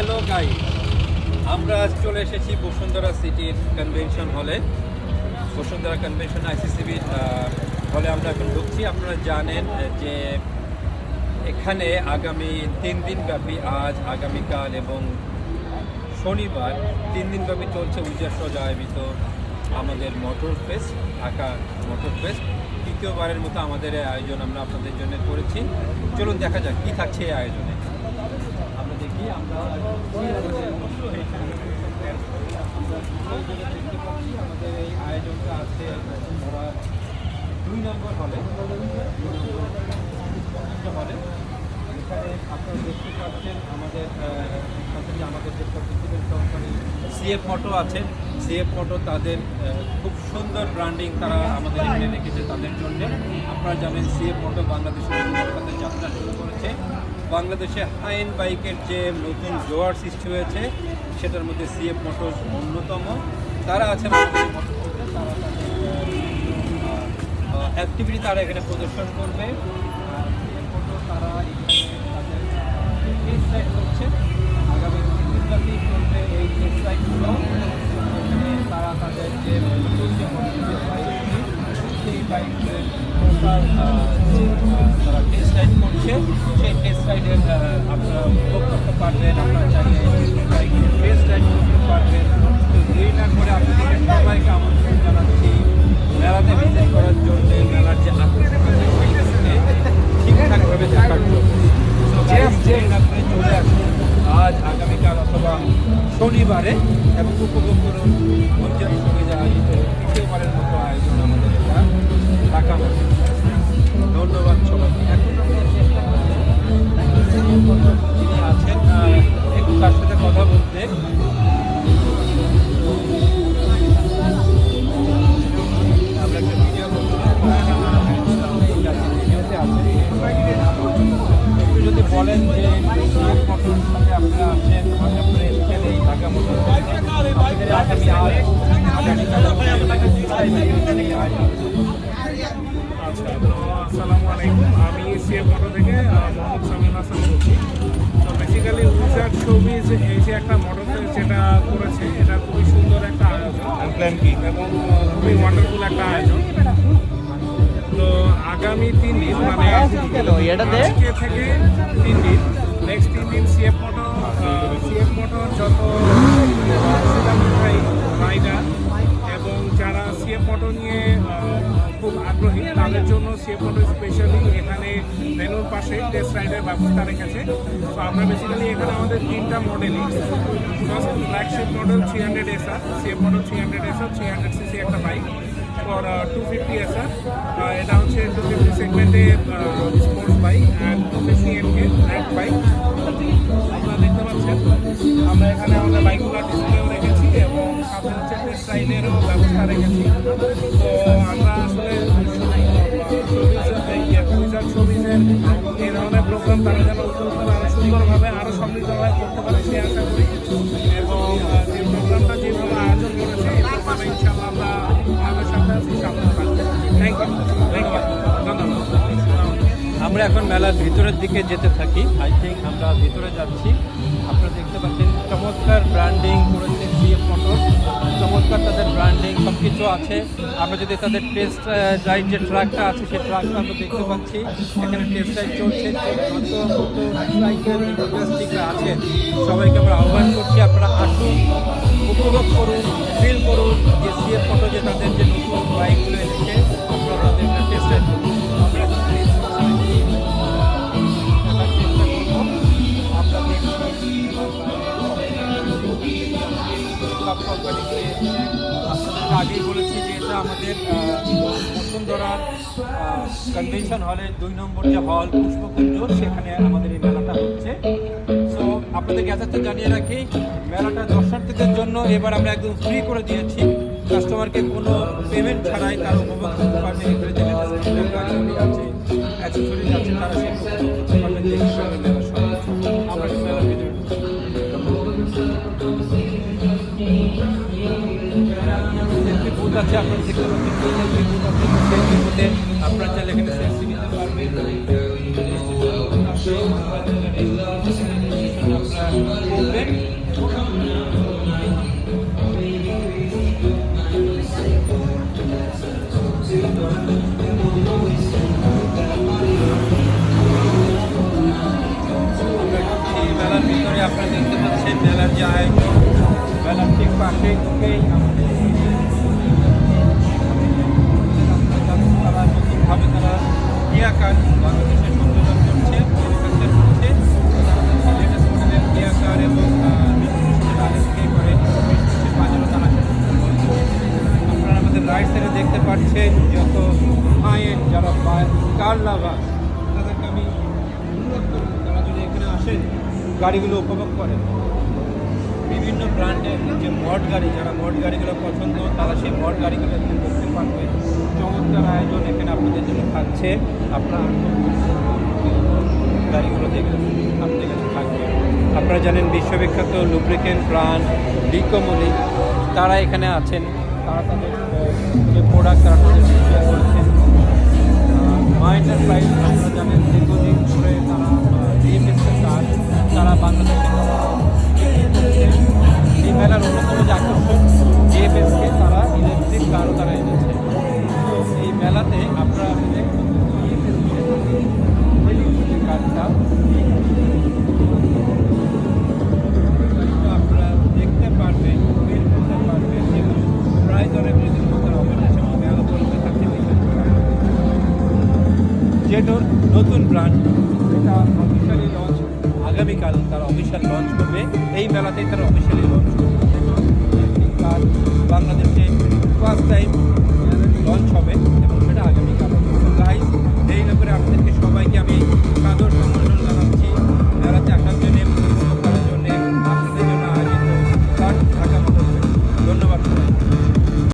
Hello guys, আমরা আজ চলে এসেছি বসুন্ধরা সিটির কনভেনশন হলে। বসুন্ধরা কনভেনশন আইসিসিবির হলে আমরা এখন ঢুকছি। আপনারা জানেন যে এখানে আগামী 3 দিন ব্যাপী, আজ আগামীকাল এবং শনিবার 3 দিন ব্যাপী চলছে উইজারসহ আয়োজিত আমাদের motor fest, Dhaka motor fest. তৃতীয়বারের মতো আমাদের এই আয়োজন আমরা আপনাদের জন্য করেছি। চলুন দেখা যাক কী থাকছে এই আয়োজনে। আমরা দেখি আমরা আমাদের এই আয়োজনটা আছে ধরা 2 নম্বর হলে। হলে এখানে আপনারা দেখতে পাচ্ছেন আমাদের যে প্রিন্সিপাল কোম্পানি সিএফ মোটো আছে। সিএফ মোটো তাদের খুব সুন্দর ব্র্যান্ডিং তারা আমাদের এখানে রেখেছে তাদের জন্য। আপনারা জানেন সিএফ মোটো বাংলাদেশের তাদের যাত্রা শুরু করেছে। বাংলাদেশে হাই এন্ড বাইকের যে নতুন জোয়ার সৃষ্টি হয়েছে সেটার মধ্যে সিএফ মোটর অন্যতম। তারা আছে তারা অ্যাক্টিভিটি তারা এখানে প্রদর্শন করবে। সিএফ মোটো তারা এখানে তাদের টেস্ট রাইড করছে। আগামী 3 দিন ব্যাপী চলবে এই টেস্ট রাইডগুলো। এখানে তারা তাদের যে বাইকগুলি সেই বাইকের তারা টেস্ট রাইড করছে। সেই টেস্ট রাইডের আপনারা উপভোগ করতে পারবেন। আপনারা চাইলে বাইকের টেস্ট রাইড করতে পারবেন। তো দেরি না করে আপনাদের সবাইকে আমন্ত্রণ জানাচ্ছি মেলাতে ভিজিট করার জন্য, মেলার যে আকর্ষণ ঠিকঠাকভাবে দেখার জন্য। আপনি চলে আসুন আজ আগামীকাল অথবা শনিবারে এবং উপভোগ করুন মঞ্চের সঙ্গে আয়োজিত তৃতীয়বারের মতো আয়োজন আমাদের এটা ঢাকা। ধন্যবাদ সবাইকে। এখন আমরা চেষ্টা করছি যিনি আছেন একটু তার সাথে কথা বলতে। আমরা একটা ভিডিও ভিডিওতে আছেন, একটু যদি বলেন যে সিএফ মোটরস সাথে আপনারা আছেন, আপনারা এখানে ঢাকা মোটর আচ্ছা, তো আসসালামু আলাইকুম। আমি সিএফ মোটো থেকে মোহাম্মদ সামিউল হাসান বলছি। তো বেসিক্যালি উইজার্ড শোবিজ এই যে একটা মোটর যেটা করেছে, এটা খুবই সুন্দর একটা আয়োজন এবং খুবই ওয়ান্ডারফুল একটা আয়োজন। তো আগামী 3 দিন মানে আজকে থেকে 3 দিন, নেক্সট 3 দিন সিএফ মোটো যত রাইডার এবং যারা সিএফ মোটো নিয়ে খুব আগ্রহী তাদের জন্য সিএফ মোটো স্পেশালি এখানে ভেনুর পাশে টেস্ট রাইডের ব্যবস্থা রেখেছে। তো আমরা বেসিক্যালি এখানে আমাদের 3টা মডেলই, first flagship model 300 SR, CF moto 300 SR 300 CC একটা বাইক ফর 250 SR। এটা হচ্ছে 250 সেগমেন্টে স্পোর্টস বাইক অ্যান্ড 250 MK র্যাক বাইক। আপনারা দেখতে পাচ্ছেন আমরা এখানে আমাদের বাইকগুলো ডিসপ্লেও রেখেছি এবং সাথে হচ্ছে টেস্ট রাইডেরও ব্যবস্থা রেখেছি। তো আমরা আসলে শোবিজের এই ধরনের প্রোগ্রাম তারা যেন উত্তরোত্তর আরও সুন্দরভাবে আরও সমৃদ্ধভাবে করতে পারে সে আশা করি। এবং যে প্রোগ্রামটা যেভাবে আয়োজন করেছে এই প্রোগ্রামে ইনশাআল্লাহ আমরা আমাদের সাথে আছি, সামনে থাকবো। থ্যাংক ইউ, ধন্যবাদ। আমরা এখন মেলার ভিতরের দিকে যেতে থাকি। আই থিঙ্ক আমরা ভিতরে যাচ্ছি। আপনারা দেখতে পাচ্ছেন চমৎকার ব্র্যান্ডিং করেছে সিএফ মোটর, চমৎকার তাদের ব্র্যান্ডিং সব কিছু আছে। আমরা যদি তাদের টেস্ট রাইড যে ট্রাকটা আছে সেই ট্রাকটা আমরা দেখতে পাচ্ছি। এখানে টেস্ট রাইড চলছে। ইন্ডাস্ট্রিকরা আছেন সবাইকে আমরা আহ্বান করছি আপনারা আসুন, উপভোগ করুন, ফিল করুন যে সিএফ মোটর যে তাদের যে নতুন বাইকগুলো এনেছে আপনারা তাদের টেস্ট রাইড করুন। আগেই বলেছি যে এটা আমাদের বসুন্ধরার কনভেনশন হলে 2 নম্বর যে হল পুষ্পকুঞ্জ, সেখানে আমাদের এই মেলাটা হচ্ছে। সো আপনাদেরকে এত জানিয়ে রাখি মেলাটা দর্শনার্থীদের জন্য এবার আমরা একদম ফ্রি করে দিয়েছি। কাস্টমারকে কোনো পেমেন্ট ছাড়াই তারা উপভোগ করতে পারবে। এখানে যে আছে অ্যাক্সেসরিজ আছে তারা সেই উপভোগ করতে পারবে। দেখতে পারবে মেলার সব আমরা মেলার ভিতরে বুথ আছে। আপনারা দেখতে পাচ্ছেন বুথ আছে, সেই বুথে আপনারা চাইলে এখানে সেলফি নিতে পারবেন। আপনারা করবেন। এই মেলার ভিতরে আপনারা দেখতে পাচ্ছেন মেলার যে আয়োজন, মেলার ঠিক পাশে ঢুকেই আমাদের তারা নতুনভাবে তারা ইয়াকার বাংলাদেশের সংযোজন করছে, ম্যানুফ্যাকচার করছে লেটেস্ট মডেলের ইয়াকার এবং আরেকটি করে বাজারও তারা আপনারা আমাদের রাইট সাইডে দেখতে পাচ্ছেন যত হাই-এন্ড যারা কার লাভার তাদেরকে আমি অনুরোধ করব তারা যদি এখানে আসেন গাড়িগুলো উপভোগ করেন। বিভিন্ন ব্র্যান্ডের যে মড গাড়ি, যারা মড গাড়িগুলো পছন্দ তারা সেই মড গাড়িগুলো এখানে দেখতে পারবে। চমৎকার আয়োজন এখানে আপনাদের জন্য থাকছে। আপনারা গাড়িগুলো দেখবেন আপনাদের কাছে থাকবে। আপনারা জানেন বিশ্ববিখ্যাত লুব্রিকেন্ট ব্র্যান্ড ডিকোমোলি তারা এখানে আছেন। তারা তাদের যে প্রোডাক্ট তারা তাদের শেয়ার করেছেন। মা এন্টারপ্রাইজ আপনারা জানেন দীর্ঘদিন ধরে তারা ডিএমএসের কাজ তারা বাংলাদেশে তারা এই মেলার অন্যতম যে আকর্ষণ ডিএমএসকে তারা ইলেকট্রিক কারও তারা এনেছে। তো এই মেলাতে আপনারা কারটা আপনারা দেখতে পারবেন, ফিল করতে পারবেন এবং প্রায় দরে বিরোধী মধ্যে অবশ্যই মেলা বলতে থাকতে যেটোর নতুন ব্র্যান্ড এটা অফিসিয়ালি লঞ্চ আগামীকাল তারা অফিসিয়াল লঞ্চ করবে। এই মেলাতেই তারা অফিসিয়ালি